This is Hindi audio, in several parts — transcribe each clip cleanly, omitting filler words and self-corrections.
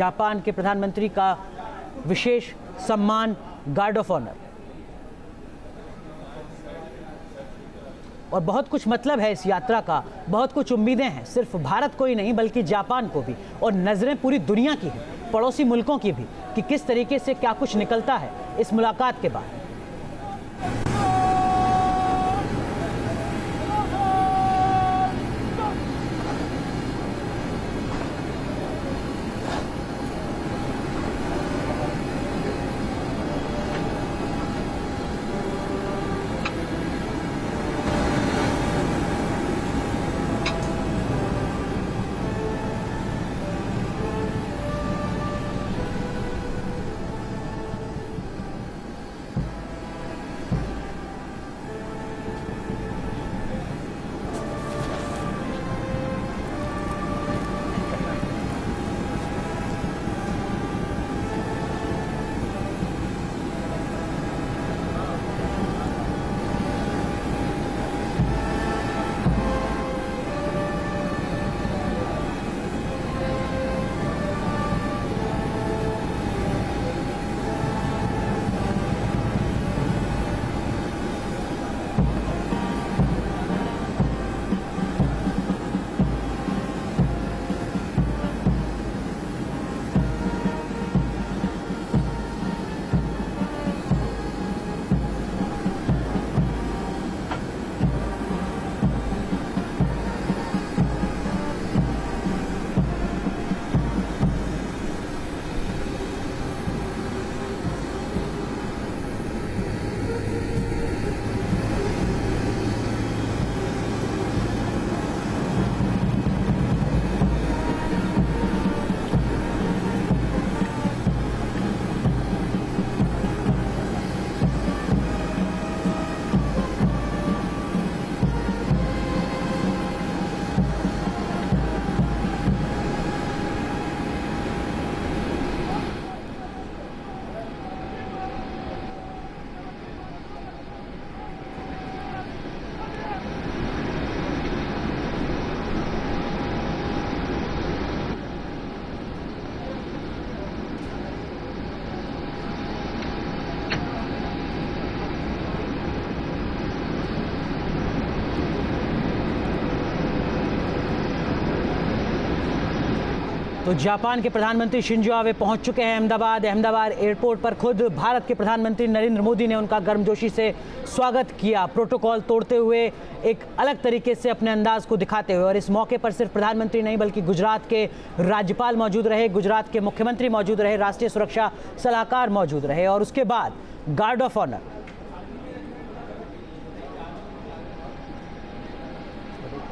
जापान के प्रधानमंत्री का विशेष सम्मान गार्ड ऑफ ऑनर। और बहुत कुछ मतलब है इस यात्रा का, बहुत कुछ उम्मीदें हैं, सिर्फ भारत को ही नहीं बल्कि जापान को भी, और नज़रें पूरी दुनिया की हैं, पड़ोसी मुल्कों की भी, कि किस तरीके से क्या कुछ निकलता है इस मुलाकात के बाद। तो जापान के प्रधानमंत्री शिंजो आबे पहुंच चुके हैं अहमदाबाद एयरपोर्ट पर। खुद भारत के प्रधानमंत्री नरेंद्र मोदी ने उनका गर्मजोशी से स्वागत किया, प्रोटोकॉल तोड़ते हुए, एक अलग तरीके से अपने अंदाज को दिखाते हुए। और इस मौके पर सिर्फ प्रधानमंत्री नहीं बल्कि गुजरात के राज्यपाल मौजूद रहे, गुजरात के मुख्यमंत्री मौजूद रहे, राष्ट्रीय सुरक्षा सलाहकार मौजूद रहे, और उसके बाद गार्ड ऑफ ऑनर।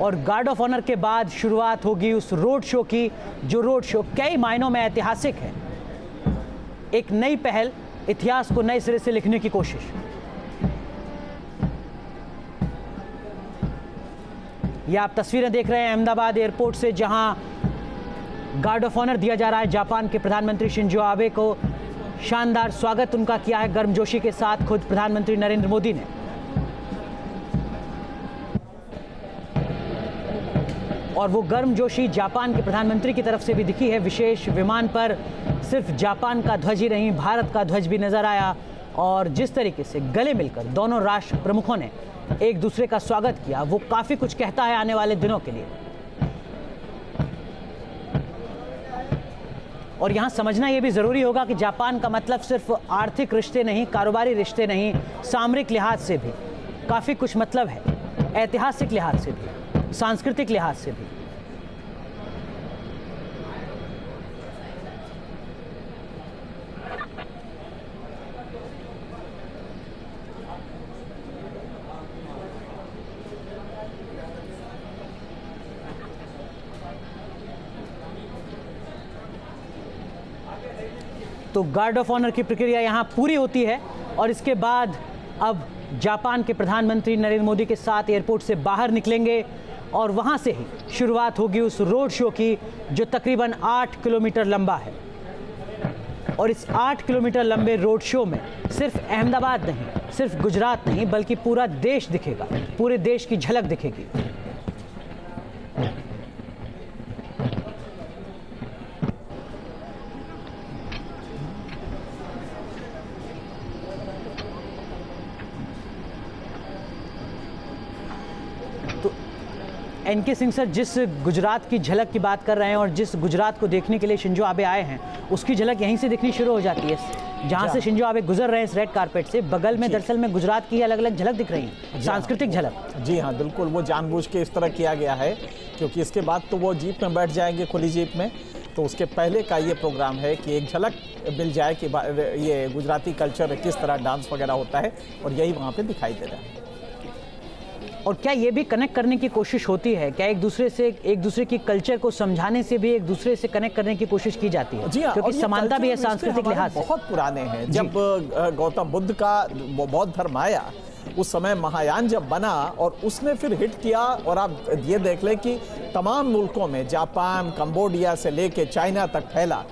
और गार्ड ऑफ ऑनर के बाद शुरुआत होगी उस रोड शो की, जो रोड शो कई मायनों में ऐतिहासिक है। एक नई पहल, इतिहास को नए सिरे से लिखने की कोशिश। ये आप तस्वीरें देख रहे हैं अहमदाबाद एयरपोर्ट से, जहां गार्ड ऑफ ऑनर दिया जा रहा है जापान के प्रधानमंत्री शिंजो आबे को। शानदार स्वागत उनका किया है गर्मजोशी के साथ खुद प्रधानमंत्री नरेंद्र मोदी ने। और वो गर्मजोशी जापान के प्रधानमंत्री की तरफ से भी दिखी है। विशेष विमान पर सिर्फ जापान का ध्वज ही नहीं, भारत का ध्वज भी नजर आया। और जिस तरीके से गले मिलकर दोनों राष्ट्र प्रमुखों ने एक दूसरे का स्वागत किया, वो काफी कुछ कहता है आने वाले दिनों के लिए। और यहाँ समझना ये भी जरूरी होगा कि जापान का मतलब सिर्फ आर्थिक रिश्ते नहीं, कारोबारी रिश्ते नहीं, सामरिक लिहाज से भी काफी कुछ मतलब है, ऐतिहासिक लिहाज से भी, सांस्कृतिक लिहाज से भी। तो गार्ड ऑफ ऑनर की प्रक्रिया यहाँ पूरी होती है और इसके बाद अब जापान के प्रधानमंत्री नरेंद्र मोदी के साथ एयरपोर्ट से बाहर निकलेंगे और वहाँ से ही शुरुआत होगी उस रोड शो की जो तकरीबन 8 किलोमीटर लंबा है। और इस 8 किलोमीटर लंबे रोड शो में सिर्फ अहमदाबाद नहीं, सिर्फ गुजरात नहीं, बल्कि पूरा देश दिखेगा, पूरे देश की झलक दिखेगी। एनके सिंह सर, जिस गुजरात की झलक की बात कर रहे हैं और जिस गुजरात को देखने के लिए शिंजो आबे आए हैं, उसकी झलक यहीं से दिखनी शुरू हो जाती है। जहां से शिंजो आबे गुजर रहे हैं इस रेड कारपेट से, बगल में दरअसल में गुजरात की अलग अलग झलक दिख रही है, सांस्कृतिक झलक। जी हाँ, बिल्कुल, वो जानबूझ के इस तरह किया गया है क्योंकि इसके बाद तो वो जीप में बैठ जाएंगे, खुली जीप में, तो उसके पहले का ये प्रोग्राम है कि एक झलक मिल जाए कि ये गुजराती कल्चर किस तरह डांस वगैरह होता है, और यही वहाँ पे दिखाई दे रहा है। और क्या ये भी कनेक्ट करने की कोशिश होती है, क्या एक दूसरे की कल्चर को समझाने से भी एक दूसरे से कनेक्ट करने की कोशिश की जाती है? जी हाँ, क्योंकि समानता भी है सांस्कृतिक लिहाज से। बहुत पुराने हैं। जब गौतम बुद्ध का बौद्ध धर्म आया, उस समय महायान जब बना और उसने फिर हिट किया, और आप ये देख लें कि तमाम मुल्कों में, जापान, कंबोडिया से लेके चाइना तक फैला,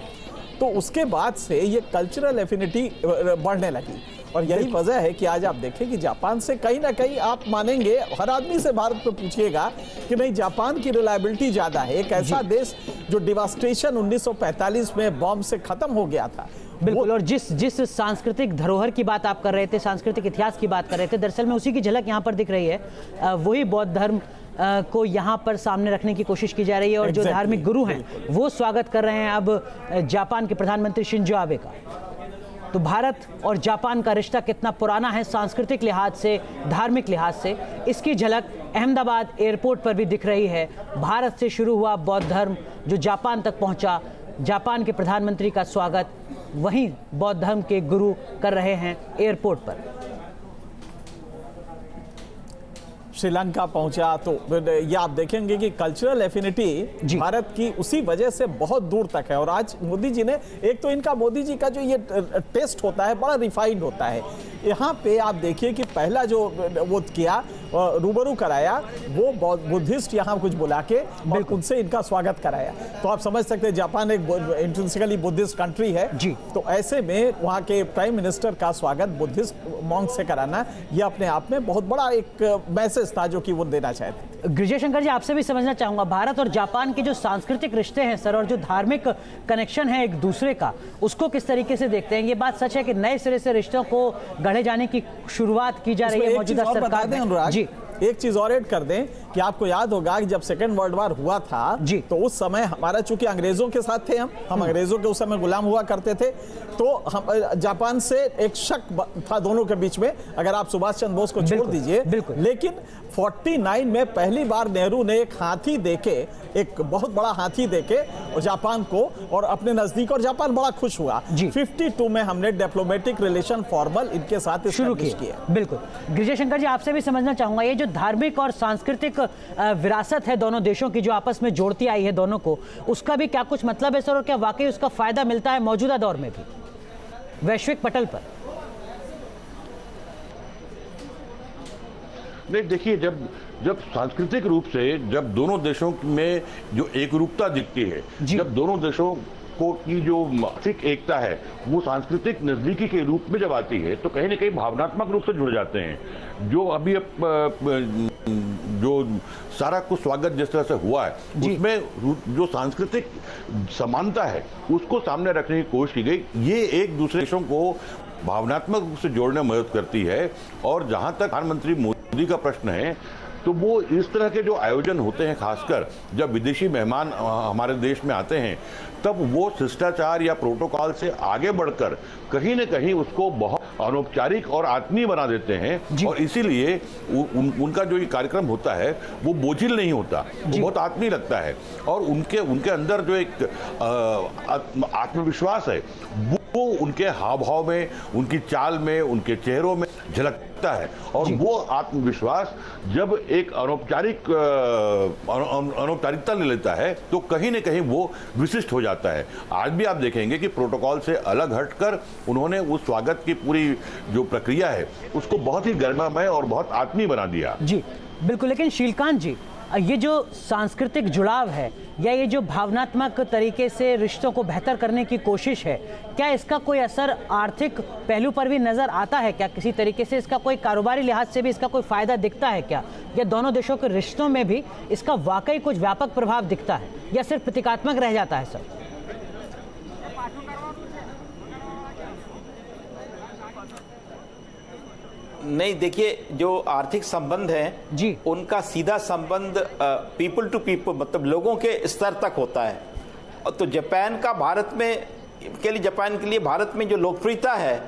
तो उसके बाद से ये कल्चरल एफिनिटी बढ़ने लगी। और यही वजह है कि आज आप देखें कि जापान से कहीं ना कहीं, आप मानेंगे, हर आदमी से भारत में पूछिएगा कि नहीं, जापान की रिलायबिलिटी ज़्यादा है। एक ऐसा देश जो डिवास्टेशन 1945 में बॉम्ब से ख़त्म हो गया था। बिल्कुल, और जिस सांस्कृतिक धरोहर की बात आप कर रहे थे, सांस्कृतिक इतिहास की बात कर रहे थे, दरअसल में उसी की झलक यहाँ पर दिख रही है। वही बौद्ध धर्म को यहाँ पर सामने रखने की कोशिश की जा रही है, और जो धार्मिक गुरु हैं वो स्वागत कर रहे हैं अब जापान के प्रधानमंत्री शिंजो आबे का। तो भारत और जापान का रिश्ता कितना पुराना है सांस्कृतिक लिहाज से, धार्मिक लिहाज से, इसकी झलक अहमदाबाद एयरपोर्ट पर भी दिख रही है। भारत से शुरू हुआ बौद्ध धर्म जो जापान तक पहुंचा, जापान के प्रधानमंत्री का स्वागत वहीं बौद्ध धर्म के गुरु कर रहे हैं एयरपोर्ट पर। श्रीलंका पहुंचा, तो ये आप देखेंगे कि कल्चरल एफिनिटी भारत की उसी वजह से बहुत दूर तक है। और आज मोदी जी ने, एक तो इनका, मोदी जी का जो ये टेस्ट होता है बड़ा रिफाइंड होता है। यहाँ पे आप देखिए कि पहला जो वो किया, रूबरू कराया, वो बुद्धिस्ट यहाँ कुछ बुला के और उनसे इनका स्वागत कराया। तो आप समझ सकते हैं जापान एक इंट्रिंसिकली बुद्धिस्ट कंट्री है जी, तो ऐसे में वहाँ के प्राइम मिनिस्टर का स्वागत बुद्धिस्ट मॉन्क से कराना, ये अपने आप में बहुत बड़ा एक मैसेज था जो कि वो देना चाहते थे। गिरिजा शंकर जी, आपसे भी समझना चाहूंगा, भारत और जापान के जो सांस्कृतिक रिश्ते हैं सर, और जो धार्मिक कनेक्शन है एक दूसरे का, उसको किस तरीके से देखते हैं? ये बात सच है कि नए सिरे से रिश्तों को गढ़े जाने की शुरुआत की जा रही है मौजूदा सरकार में? जी, एक चीज और ऐड कर दें कि आपको याद होगा कि जब सेकेंड वर्ल्ड वॉर हुआ था जी, तो उस समय हमारा, चूंकि अंग्रेजों के साथ थे, हम अंग्रेजों के उस समय गुलाम हुआ करते थे, तो हम जापान से एक शक था दोनों के बीच में, अगर आप सुभाष चंद्र बोस को छोड़ दीजिए। लेकिन 49 में पहली बार नेहरू ने एक हाथी देके, एक बहुत बड़ा हाथी देके और जापान को और अपने नजदीक, और जापान बड़ा खुश हुआ। 52 में हमने डिप्लोमेटिक रिलेशन फॉर्मल इनके साथ शुरू किया। बिल्कुल। गिरिजा शंकर जी, आपसे भी समझना चाहूंगा, ये जो धार्मिक और सांस्कृतिक विरासत है दोनों देशों की, जो आपस में जोड़ती आई है दोनों को, उसका भी क्या कुछ मतलब है सर, और क्या वाकई उसका फायदा मिलता है मौजूदा दौर में भी वैश्विक पटल पर? नहीं, देखिए, जब सांस्कृतिक रूप से जब दोनों देशों में जो एकरूपता दिखती है, जब दोनों देशों को की जो मानसिक एकता है वो सांस्कृतिक नजदीकी के रूप में जब आती है, तो कहीं ना कहीं भावनात्मक रूप से जुड़ जाते हैं। जो अभी जो सारा कुछ स्वागत जिस तरह से हुआ है, उसमें जो सांस्कृतिक समानता है उसको सामने रखने की कोशिश की गई। ये एक दूसरे देशों को भावनात्मक रूप से जोड़ने में मदद करती है। और जहां तक प्रधानमंत्री मोदी का प्रश्न है, तो वो इस तरह के जो आयोजन होते हैं, खासकर जब विदेशी मेहमान हमारे देश में आते हैं, तब वो शिष्टाचार या प्रोटोकॉल से आगे बढ़कर कहीं न कहीं उसको बहुत अनौपचारिक और आत्मीय बना देते हैं। और इसीलिए उनका जो ये कार्यक्रम होता है वो बोझिल नहीं होता, वो बहुत आत्मीय लगता है। और उनके अंदर जो एक आत्मविश्वास है वो उनके हाव भाव में, उनकी चाल में, उनके चेहरों में झलकता है। और वो आत्मविश्वास जब एक अनौपचारिकता ले लेता है, तो कहीं न कहीं वो विशिष्ट हो जाता है। आज भी आप देखेंगे कि प्रोटोकॉल से अलग हटकर उन्होंने उस स्वागत की पूरी जो प्रक्रिया है उसको बहुत ही गर्मामय और बहुत आत्मीय बना दिया। जी बिल्कुल। लेकिन शीलकांत जी, ये जो सांस्कृतिक जुड़ाव है या ये जो भावनात्मक तरीके से रिश्तों को बेहतर करने की कोशिश है, क्या इसका कोई असर आर्थिक पहलू पर भी नजर आता है? क्या किसी तरीके से इसका कोई कारोबारी लिहाज से भी इसका कोई फायदा दिखता है क्या? या दोनों देशों के रिश्तों में भी इसका वाकई कुछ व्यापक प्रभाव दिखता है, या सिर्फ प्रतीकात्मक रह जाता है सर? नहीं, देखिए जो आर्थिक संबंध है जी, उनका सीधा संबंध पीपल टू पीपल, मतलब लोगों के स्तर तक होता है। तो जापान का भारत में जापान के लिए भारत में जो लोकप्रियता है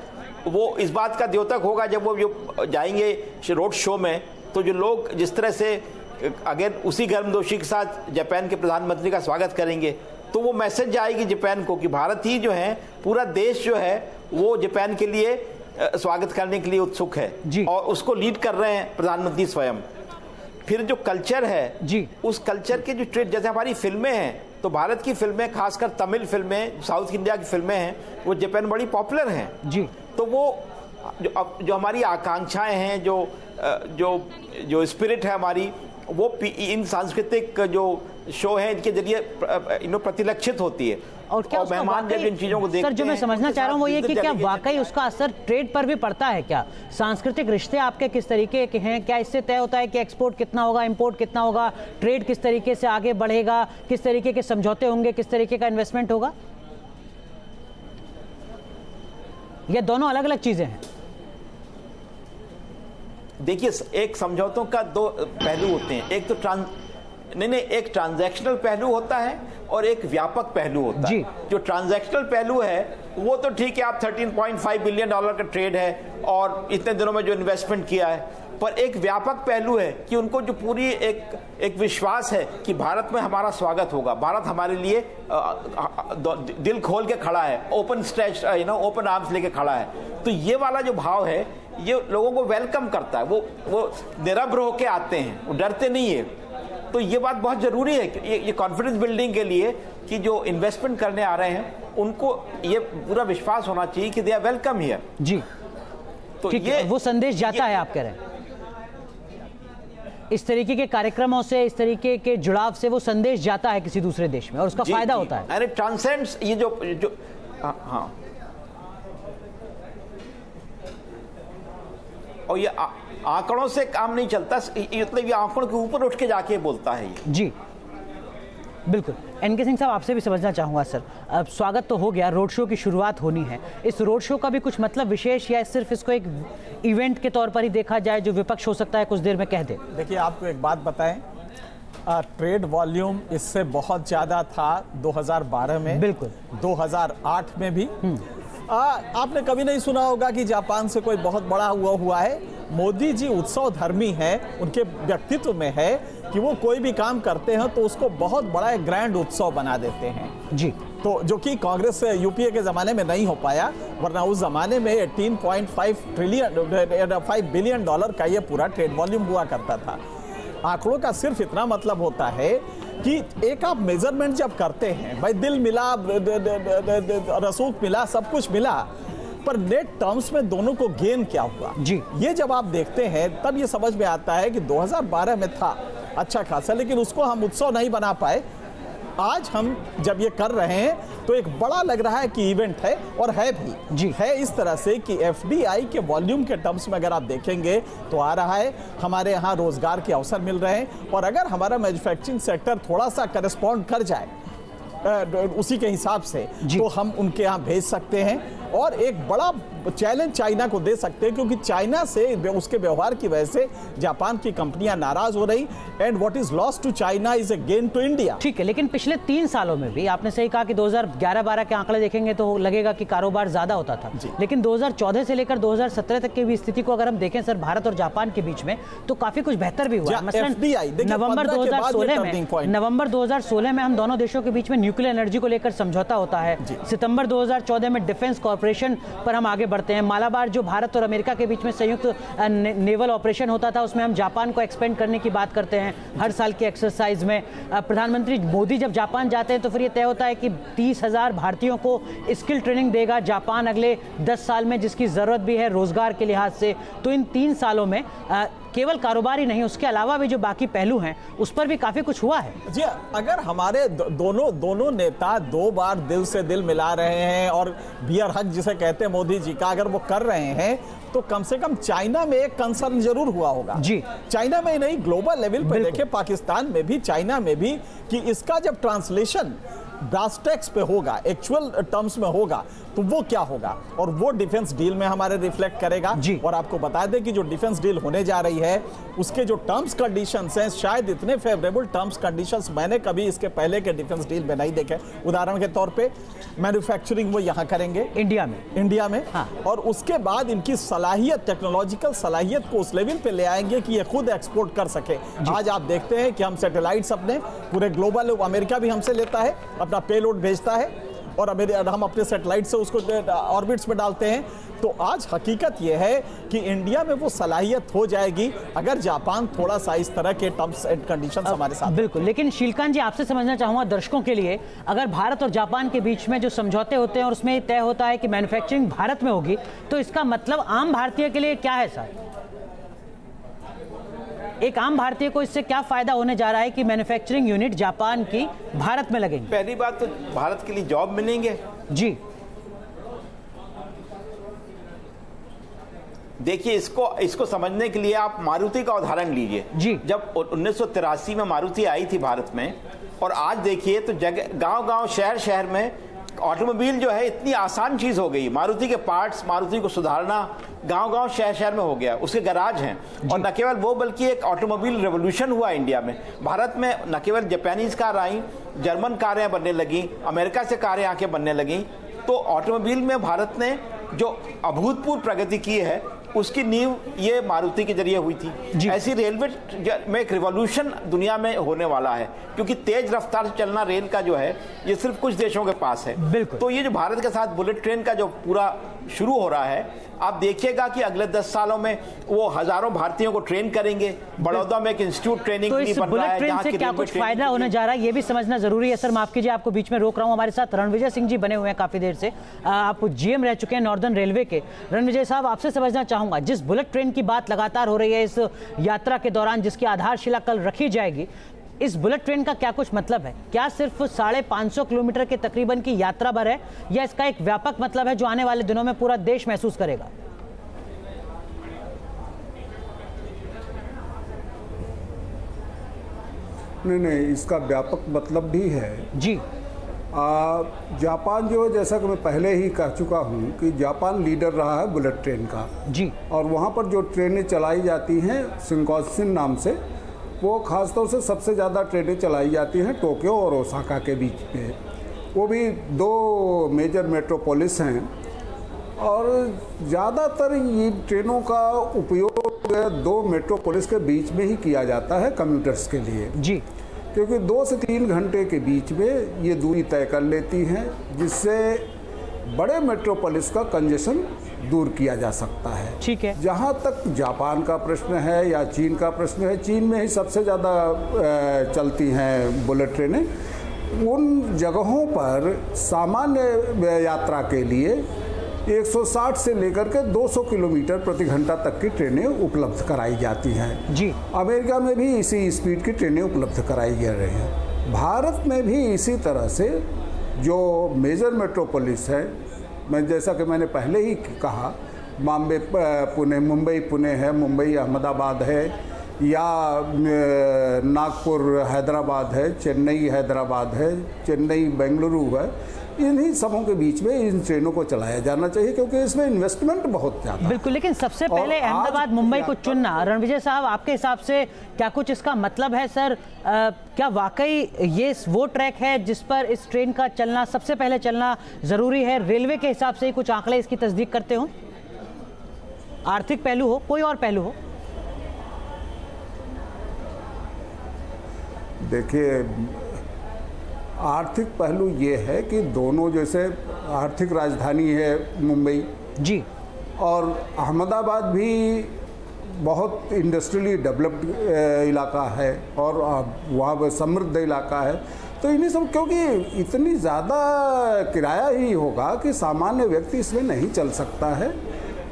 वो इस बात का द्योतक होगा जब वो जो जाएंगे रोड शो में, तो जो लोग जिस तरह से अगर उसी गर्मजोशी के साथ जापान के प्रधानमंत्री का स्वागत करेंगे, तो वो मैसेज जाएगी जापान को कि भारत ही जो है, पूरा देश जो है वो जापान के लिए स्वागत करने के लिए उत्सुक है और उसको लीड कर रहे हैं प्रधानमंत्री स्वयं। फिर जो कल्चर है जी, उस कल्चर के जो ट्रेड, जैसे हमारी फिल्में हैं, तो भारत की फिल्में, खासकर तमिल फिल्में, साउथ इंडिया की फिल्में हैं, वो जापान बड़ी पॉपुलर हैं जी। तो वो जो हमारी आकांक्षाएं हैं, जो स्पिरिट है हमारी, वो इन सांस्कृतिक जो शो है इनके जरिए प्रतिलक्षित होती है। और क्या मेहमान जब इन चीजों को देखते हैं, सर, जो मैं समझना चाह रहा हूँ वो ये कि क्या वाकई उसका असर ट्रेड पर भी पड़ता है? क्या सांस्कृतिक रिश्ते आपके किस तरीके के हैं? क्या इससे तय होता है कि एक्सपोर्ट कितना होगा, इंपोर्ट कितना होगा, ट्रेड किस तरीके से आगे बढ़ेगा, किस तरीके के समझौते होंगे, किस तरीके का इन्वेस्टमेंट होगा? ये दोनों अलग अलग चीजें हैं। देखिए, एक समझौतों का दो पहलू होते हैं। एक तो एक ट्रांजैक्शनल पहलू होता है और एक व्यापक पहलू होता है। जो ट्रांजैक्शनल पहलू है वो तो ठीक है, आप 13.5 बिलियन डॉलर का ट्रेड है और इतने दिनों में जो इन्वेस्टमेंट किया है, पर एक व्यापक पहलू है कि उनको जो पूरी एक विश्वास है कि भारत में हमारा स्वागत होगा, भारत हमारे लिए दिल खोल के खड़ा है, ओपन स्ट्रेच ओपन आर्म्स लेके खड़ा है। तो ये वाला जो भाव है ये लोगों को वेलकम करता है, वो निरभ्र होके आते हैं, वो डरते नहीं है। तो ये बात बहुत जरूरी है कि ये कॉन्फिडेंस बिल्डिंग के लिए कि जो इन्वेस्टमेंट करने आ रहे हैं उनको ये पूरा विश्वास होना चाहिए कि दे आर वेलकम हियर जी। तो ये वो संदेश जाता है, आप कह रहे हैं इस तरीके के कार्यक्रमों से, इस तरीके के जुड़ाव से वो संदेश जाता है किसी दूसरे देश में और उसका फायदा होता है। अरे ट्रांसेंड्स ये जो हाँ, और ये आंकड़ों से काम नहीं चलता, मतलब ये आंकड़ों के ऊपर उठ के जाके बोलता है ये। जी बिल्कुल। एनके सिंह साहब, आपसे भी समझना चाहूँगा सर, अब स्वागत तो हो गया, रोड शो की शुरुआत होनी है, इस रोड शो का भी कुछ मतलब विशेष या सिर्फ इसको एक इवेंट के तौर पर ही देखा जाए जो विपक्ष हो सकता है कुछ देर में कह दे? देखिए, आपको एक बात बताएं, ट्रेड वॉल्यूम इससे बहुत ज़्यादा था 2012 में, बिल्कुल 2008 में भी। आपने कभी नहीं सुना होगा कि जापान से कोई बहुत बड़ा हुआ है। मोदी जी उत्सव धर्मी हैं, उनके व्यक्तित्व में है कि वो कोई भी काम करते हैं तो उसको बहुत बड़ा एक ग्रैंड उत्सव बना देते हैं जी। तो जो कि कांग्रेस यूपीए के ज़माने में नहीं हो पाया, वरना उस ज़माने में 18.5 बिलियन डॉलर का ये पूरा ट्रेड वॉल्यूम हुआ करता था। आंकड़ों का सिर्फ इतना मतलब होता है कि एक आप मेजरमेंट जब करते हैं, भाई दिल मिला, रसूख मिला, सब कुछ मिला, पर नेट टर्म्स में दोनों को गेन क्या हुआ जी, ये जब आप देखते हैं तब ये समझ में आता है कि 2012 में था अच्छा खासा, लेकिन उसको हम उत्सव नहीं बना पाए। आज हम जब ये कर रहे हैं तो एक बड़ा लग रहा है कि इवेंट है, और है भी जी, है इस तरह से कि एफडीआई के वॉल्यूम के टर्म्स में अगर आप देखेंगे तो आ रहा है, हमारे यहाँ रोजगार के अवसर मिल रहे हैं, और अगर हमारा मैन्युफैक्चरिंग सेक्टर थोड़ा सा करस्पॉन्ड कर जाए उसी के हिसाब से तो हम उनके यहाँ भेज सकते हैं और एक बड़ा चैलेंज चाइना को दे सकते हैं, क्योंकि चाइना से उसके व्यवहार की वजह से जापान की कंपनियां नाराज हो रही, and what is loss to China is a gain to India. ठीक है, लेकिन पिछले 3 सालों में भी आपने सही कहा कि 2011-12 के आंकड़े देखेंगे तो लगेगा कि कारोबार ज्यादा होता था, लेकिन 2014 से लेकर 2017 तक की भी स्थिति को अगर हम देखें सर, भारत और जापान के बीच में, तो काफी कुछ बेहतर भी हुआ। मसलन नवंबर 2016 में हम दोनों देशों के बीच में न्यूक्लियर एनर्जी को लेकर समझौता होता है। सितंबर 2014 में डिफेंस कॉर्पोरेशन पर हम आगे बढ़ते हैं। मालाबार जो भारत और अमेरिका के बीच में संयुक्त नेवल ऑपरेशन होता था, उसमें हम जापान को एक्सपेंड करने की बात करते हैं हर साल के एक्सरसाइज में। प्रधानमंत्री मोदी जब जापान जाते हैं तो फिर ये तय होता है कि 30,000 भारतीयों को स्किल ट्रेनिंग देगा जापान अगले 10 साल में, जिसकी जरूरत भी है रोजगार के लिहाज से। तो इन 3 सालों में केवल कारोबार ही नहीं, उसके अलावा भी जो बाकी पहलू हैं उस पर भी काफी कुछ हुआ है जी। अगर हमारे दोनों नेता 2 बार दिल से दिल मिला रहे हैं और बियर हक जिसे कहते हैं मोदी जी का अगर वो कर रहे हैं, तो कम से कम चाइना में एक कंसर्न जरूर हुआ होगा जी। चाइना में नहीं, ग्लोबल लेवल पे देखें, पाकिस्तान में भी, चाइना में भी, कि इसका जब ट्रांसलेशन ब्रास टैक्स पे होगा, एक्चुअल टर्म्स में होगा, तो वो क्या होगा, और वो डिफेंस डील में हमारे रिफ्लेक्ट करेगा। और आपको बता दें कि जो डिफेंस डील होने जा रही है उसके जो टर्म्स कंडीशंस हैं, शायद इतने फेवरेबल टर्म्स कंडीशंस मैंने कभी इसके पहले के डिफेंस डील में नहीं देखे। उदाहरण के तौर पे मैन्युफैक्चरिंग वो यहाँ करेंगे इंडिया में हाँ। और उसके बाद इनकी सलाहियत, टेक्नोलॉजिकल सलाहियत को उस लेवल पे ले आएंगे कि ये खुद एक्सपोर्ट कर सके। आज आप देखते हैं कि हम सैटेलाइट्स अपने पूरे ग्लोबल, अमेरिका भी हमसे लेता है, अपना पेलोड भेजता है और हम अपने सैटेलाइट से उसको ऑर्बिट्स में डालते हैं। तो आज हकीकत यह है कि इंडिया में वो सलाहियत हो जाएगी अगर जापान थोड़ा सा इस तरह के टर्म्स एंड कंडीशंस हमारे साथ। बिल्कुल, लेकिन शीलकांत जी आपसे समझना चाहूंगा दर्शकों के लिए, अगर भारत और जापान के बीच में जो समझौते होते हैं और उसमें तय होता है कि मैन्युफैक्चरिंग भारत में होगी, तो इसका मतलब आम भारतीय के लिए क्या है सर? एक आम भारतीय को इससे क्या फायदा होने जा रहा है कि मैन्युफैक्चरिंग यूनिट जापान की भारत में लगेंगी? पहली बात तो भारत के लिए जॉब मिलेंगे जी। देखिए, इसको समझने के लिए आप मारुति का उदाहरण लीजिए जी। जब 1983 में मारुति आई थी भारत में, और आज देखिए तो जगह, गांव-गांव, शहर में ऑटोमोबाइल जो है इतनी आसान चीज हो गई। मारुति के पार्ट्स, मारुति को सुधारना गांव-गांव, शहर में हो गया, उसके गैराज हैं। और न केवल वो बल्कि एक ऑटोमोबाइल रेवोल्यूशन हुआ इंडिया में। भारत में न केवल जापानीज कार आई, जर्मन कारें बनने लगी, अमेरिका से कारें आके बनने लगी। तो ऑटोमोबाइल में भारत ने जो अभूतपूर्व प्रगति की है उसकी नींव ये मारुति के जरिए हुई थी। ऐसी रेलवे में एक रिवॉल्यूशन दुनिया में होने वाला है, क्योंकि तेज रफ्तार से चलना रेल का जो है ये सिर्फ कुछ देशों के पास है। तो ये जो भारत के साथ बुलेट ट्रेन का जो पूरा शुरू हो रहा है, आप देखिएगा कि अगले 10 सालों में वो हजारों भारतीयों को ट्रेन करेंगे। बड़ौदा में एक इंस्टीट्यूट ट्रेनिंग तो इस बुलेट ट्रेन से क्या कुछ फायदा होने जा रहा है, ये भी समझना जरूरी है। सर माफ कीजिए, आपको बीच में रोक रहा हूं। हमारे साथ रणविजय सिंह जी बने हुए हैं काफी देर से, आप जीएम रह चुके हैं नॉर्दर्न रेलवे के। रणविजय साहब, आपसे समझना चाहूंगा, जिस बुलेट ट्रेन की बात लगातार हो रही है इस यात्रा के दौरान, जिसकी आधारशिला कल रखी जाएगी, इस बुलेट ट्रेन का क्या कुछ मतलब है? क्या सिर्फ 550 किलोमीटर के तकरीबन की यात्रा भर है, या इसका एक व्यापक मतलब है जो आने वाले दिनों में पूरा देश महसूस करेगा? नहीं, इसका व्यापक मतलब भी है जी। जापान जो है, जैसा कि मैं पहले ही कह चुका हूँ कि जापान लीडर रहा है बुलेट ट्रेन का जी। और वहाँ पर जो ट्रेनें चलाई जाती हैं शिंकानसेन नाम से, वो ख़ासतौर से सबसे ज़्यादा ट्रेनें चलाई जाती हैं टोक्यो और ओसाका के बीच में। वो भी 2 मेजर मेट्रोपोलिस हैं और ज़्यादातर ये ट्रेनों का उपयोग 2 मेट्रोपोलिस के बीच में ही किया जाता है कम्यूटर्स के लिए जी, क्योंकि 2 से 3 घंटे के बीच में ये दूरी तय कर लेती हैं, जिससे बड़े मेट्रोपोलिस का कंजेशन दूर किया जा सकता है। ठीक है। जहाँ तक जापान का प्रश्न है या चीन का प्रश्न है, चीन में ही सबसे ज़्यादा चलती हैं बुलेट ट्रेनें। उन जगहों पर सामान्य यात्रा के लिए 160 से लेकर के 200 किलोमीटर प्रति घंटा तक की ट्रेनें उपलब्ध कराई जाती हैं जी। अमेरिका में भी इसी स्पीड की ट्रेनें उपलब्ध कराई जा रही हैं। भारत में भी इसी तरह से जो मेजर मेट्रोपोलिस है, मैं जैसा कि मैंने पहले ही कहा, बॉम्बे पुणे, मुंबई पुणे है, मुंबई अहमदाबाद है, या नागपुर हैदराबाद है, चेन्नई हैदराबाद है, चेन्नई बेंगलुरु है, इन्हीं सबों के बीच में इन ट्रेनों को चलाया जाना चाहिए, क्योंकि इसमें इन्वेस्टमेंट बहुत ज़्यादा। बिल्कुल, लेकिन सबसे पहले अहमदाबाद मुंबई को चुनना, रणविजय साहब आपके हिसाब से क्या कुछ इसका मतलब है सर? क्या वाकई ये वो ट्रैक है जिस पर इस ट्रेन का चलना, सबसे पहले चलना जरूरी है? रेलवे के हिसाब से ही कुछ आंकड़े इसकी तस्दीक करते हो? आर्थिक पहलू हो, कोई और पहलू हो? देखिए, आर्थिक पहलू ये है कि दोनों, जैसे आर्थिक राजधानी है मुंबई जी, और अहमदाबाद भी बहुत इंडस्ट्रियली डेवलप्ड इलाका है और वहाँ समृद्ध इलाका है। तो इन्हीं सब, क्योंकि इतनी ज़्यादा किराया ही होगा कि सामान्य व्यक्ति इसमें नहीं चल सकता है।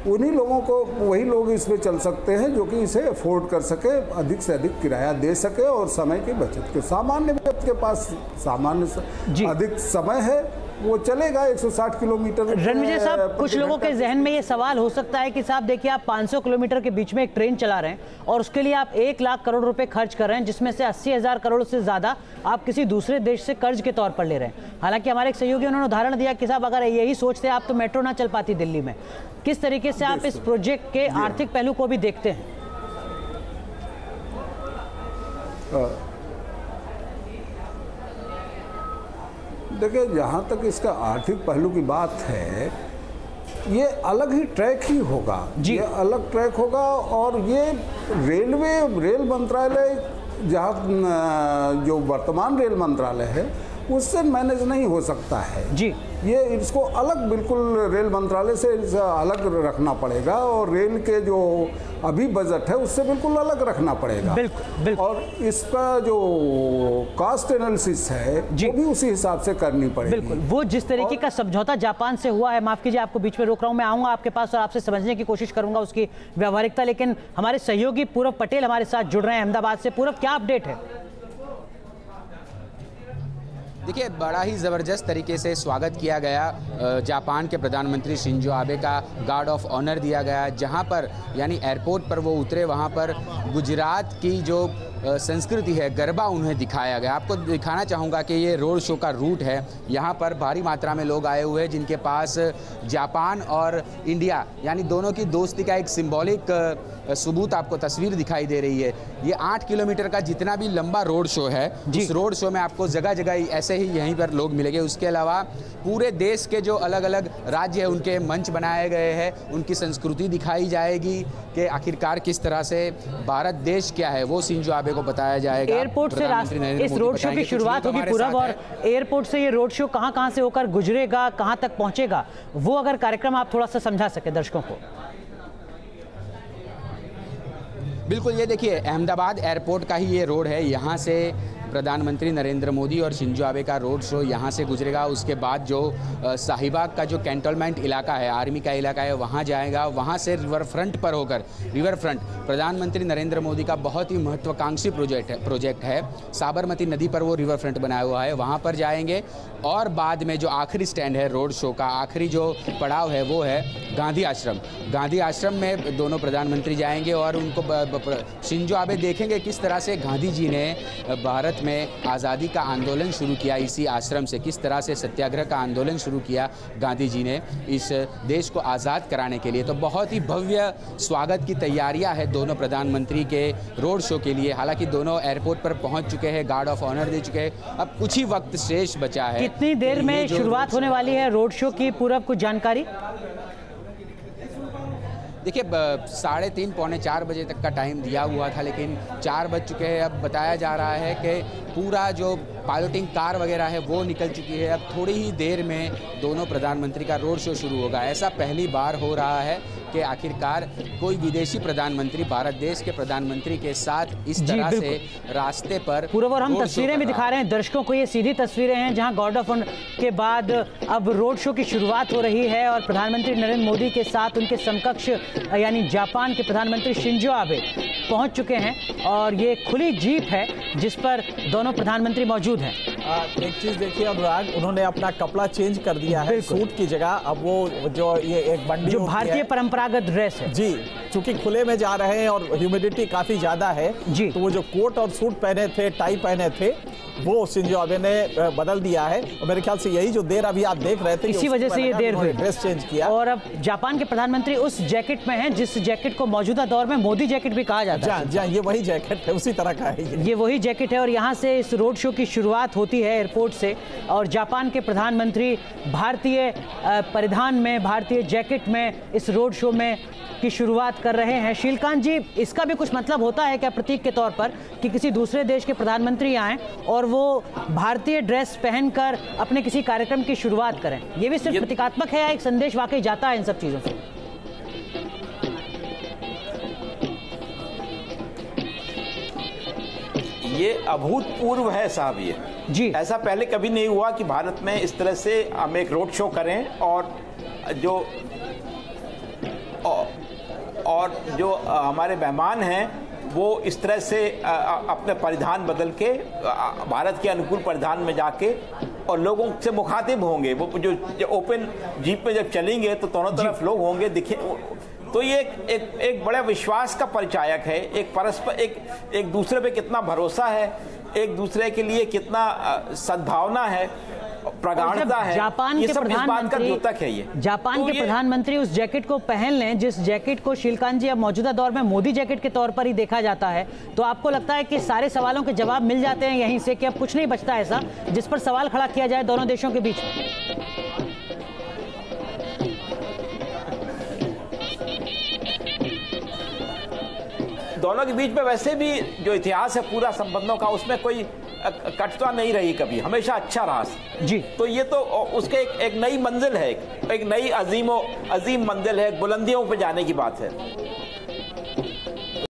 उन्हीं लोगों को, वही लोग इसमें चल सकते हैं जो कि इसे अफोर्ड कर सके, अधिक से अधिक किराया दे सके और समय की बचत के। सामान्य व्यक्ति के पास अधिक समय है वो चलेगा 160 किलोमीटर। रणविजय साहब, कुछ लोगों के जहन में ये सवाल हो सकता है कि साहब देखिए, आप 500 किलोमीटर के बीच में एक ट्रेन चला रहे हैं और उसके लिए आप 1 लाख करोड़ रुपए खर्च कर रहे हैं, जिसमें से 80,000 करोड़ से ज्यादा आप किसी दूसरे देश से कर्ज के तौर पर ले रहे हैं। हालांकि हमारे एक सहयोगी उन्होंने उदाहरण दिया कि साहब अगर यही सोचते आप तो मेट्रो ना चल पाती दिल्ली में। किस तरीके से आप इस प्रोजेक्ट के आर्थिक पहलू को भी देखते हैं? देखिए, जहाँ तक इसका आर्थिक पहलू की बात है, ये अलग ही ट्रैक ही होगा, ये अलग ट्रैक होगा। और ये रेल मंत्रालय, जहाँ जो वर्तमान रेल मंत्रालय है उससे मैनेज नहीं हो सकता है जी। ये इसको अलग, बिल्कुल रेल मंत्रालय से अलग रखना पड़ेगा और रेल के जो अभी बजट है उससे बिल्कुल अलग रखना पड़ेगा। बिल्कुल। और इसका जो कॉस्ट एनालिसिस है वो भी उसी हिसाब से करनी पड़ेगी। बिल्कुल। वो जिस तरीके का समझौता जापान से हुआ है, माफ कीजिए आपको बीच में रोक रहा हूं, मैं आऊंगा आपके पास और आपसे समझने की कोशिश करूंगा उसकी व्यावहारिकता, लेकिन हमारे सहयोगी पूरव पटेल हमारे साथ जुड़ रहे हैं अहमदाबाद से। पूरव, क्या अपडेट है? देखिए, बड़ा ही ज़बरदस्त तरीके से स्वागत किया गया। जापान के प्रधानमंत्री शिंजो आबे का गार्ड ऑफ ऑनर दिया गया, जहां पर यानी एयरपोर्ट पर वो उतरे, वहां पर गुजरात की जो संस्कृति है, गरबा उन्हें दिखाया गया। आपको दिखाना चाहूँगा कि ये रोड शो का रूट है। यहाँ पर भारी मात्रा में लोग आए हुए हैं जिनके पास जापान और इंडिया यानी दोनों की दोस्ती का एक सिंबॉलिक सबूत आपको तस्वीर दिखाई दे रही है। ये 8 किलोमीटर का जितना भी लंबा रोड शो है, उस रोड शो में आपको जगह जगह ऐसे ही यहीं पर लोग मिलेंगे। उसके अलावा पूरे देश के जो अलग अलग राज्य हैं उनके मंच बनाए गए हैं, उनकी संस्कृति दिखाई जाएगी कि आखिरकार किस तरह से भारत देश क्या है, वो शिंजो आबे को बताया जाएगा। एयरपोर्ट से इस रोड शो की शुरुआत होगी पूरब, और एयरपोर्ट से ये रोड शो कहां से होकर गुजरेगा, कहां तक पहुंचेगा, वो अगर कार्यक्रम आप थोड़ा सा समझा सके दर्शकों को। बिल्कुल, ये देखिए अहमदाबाद एयरपोर्ट का ही ये रोड है। यहाँ से प्रधानमंत्री नरेंद्र मोदी और शिंजो आबे का रोड शो यहाँ से गुजरेगा। उसके बाद जो शाहीबाग का जो कैंटोनमेंट इलाका है, आर्मी का इलाका है, वहाँ जाएगा। वहाँ से रिवर फ्रंट पर होकर, रिवर फ्रंट प्रधानमंत्री नरेंद्र मोदी का बहुत ही महत्वाकांक्षी प्रोजेक्ट है। साबरमती नदी पर वो रिवर फ्रंट बनाया हुआ है, वहाँ पर जाएंगे। और बाद में जो आखिरी स्टैंड है रोड शो का, आखिरी जो पड़ाव है वो है गांधी आश्रम। गांधी आश्रम में दोनों प्रधानमंत्री जाएंगे और उनको शिंजो आबे देखेंगे किस तरह से गांधी जी ने भारत में आज़ादी का आंदोलन शुरू किया इसी आश्रम से, किस तरह से सत्याग्रह का आंदोलन शुरू किया गांधी जी ने इस देश को आज़ाद कराने के लिए। तो बहुत ही भव्य स्वागत की तैयारियां है दोनों प्रधानमंत्री के रोड शो के लिए। हालांकि दोनों एयरपोर्ट पर पहुंच चुके हैं, गार्ड ऑफ ऑनर दे चुके हैं, अब कुछ ही वक्त शेष बचा है। कितनी देर में शुरुआत होने वाली है रोड शो की, पूरा कुछ जानकारी? देखिए, 3:30 पौने 4 बजे तक का टाइम दिया हुआ था, लेकिन 4 बज चुके हैं। अब बताया जा रहा है कि पूरा जो पायलटिंग कार वगैरह है वो निकल चुकी है। अब थोड़ी ही देर में दोनों प्रधानमंत्री का रोड शो शुरू होगा। ऐसा पहली बार हो रहा है कि आखिरकार कोई विदेशी प्रधानमंत्री भारत देश के प्रधानमंत्री के साथ इस तरह से रास्ते पर पूर्व। और हम तस्वीरें भी दिखा रहे हैं दर्शकों को, ये सीधी तस्वीरें हैं जहां गार्ड ऑफ ऑनर के बाद अब रोड शो की शुरुआत हो रही है और प्रधानमंत्री नरेंद्र मोदी के साथ उनके समकक्ष यानी जापान के प्रधानमंत्री शिंजो आबे पहुंच चुके हैं और ये खुली जीप है जिस पर दोनों प्रधानमंत्री मौजूद हैं। एक चीज देखिए अनुराग, उन्होंने अपना कपड़ा चेंज कर दिया है, सूट की जगह अब वो जो ये एक बंडी जो भारतीय परंपरागत ड्रेस है जी, चूंकि खुले में जा रहे हैं और ह्यूमिडिटी काफी ज्यादा है जी, तो वो जो कोट और सूट पहने थे, टाई पहने थे, वो शिंजो आबे ने बदल दिया है। और मेरे ख्याल से यही जो देर अभी आप देख रहे थे, इसी वजह से ये देर हुई, ड्रेस चेंज किया। और अब जापान के प्रधानमंत्री उस जैकेट में हैं जिस जैकेट को मौजूदा दौर में मोदी जैकेट भी कहा जाता है। जी, ये वही जैकेट है, उसी तरह का है ये वही जैकेट है। और यहाँ से इस रोड शो की शुरुआत होती है एयरपोर्ट से और जापान के प्रधानमंत्री भारतीय परिधान में, भारतीय जैकेट में इस रोड शो में की शुरुआत कर रहे हैं। शीलकांत जी, इसका भी कुछ मतलब होता है क्या प्रतीक के तौर पर कि किसी दूसरे देश के प्रधानमंत्री आएं और वो भारतीय ड्रेस पहनकर अपने किसी कार्यक्रम की शुरुआत करें? ये भी सिर्फ प्रतीकात्मक है या एक संदेश वाकई जाता है इन सब चीजों से? ये अभूतपूर्व है साहब, ये जी, ऐसा पहले कभी नहीं हुआ कि भारत में इस तरह से हम एक रोड शो करें और जो हमारे मेहमान हैं वो इस तरह से अपने परिधान बदल के भारत के अनुकूल परिधान में जाके और लोगों से मुखातिब होंगे, वो जो ओपन जीप में जब चलेंगे तो दोनों तरफ लोग होंगे दिखे, तो ये एक बड़ा विश्वास का परिचायक है। एक परस्पर एक दूसरे पे कितना भरोसा है, एक दूसरे के लिए कितना सद्भावना है, प्रगाढ़ता है। जापान के प्रधानमंत्री जापान के प्रधानमंत्री उस जैकेट को पहन लें जिस जैकेट को शीलकांत जी अब मौजूदा दौर में मोदी जैकेट के तौर पर ही देखा जाता है, तो आपको लगता है कि सारे सवालों के जवाब मिल जाते हैं यहीं से, कि अब कुछ नहीं बचता ऐसा जिस पर सवाल खड़ा किया जाए दोनों देशों के बीच? दोनों के बीच में वैसे भी जो इतिहास है पूरा संबंधों का, उसमें कोई कटुता नहीं रही कभी, हमेशा अच्छा रहा जी। तो ये तो उसके एक नई मंजिल है, एक नई अजीम मंजिल है, बुलंदियों पे जाने की बात है।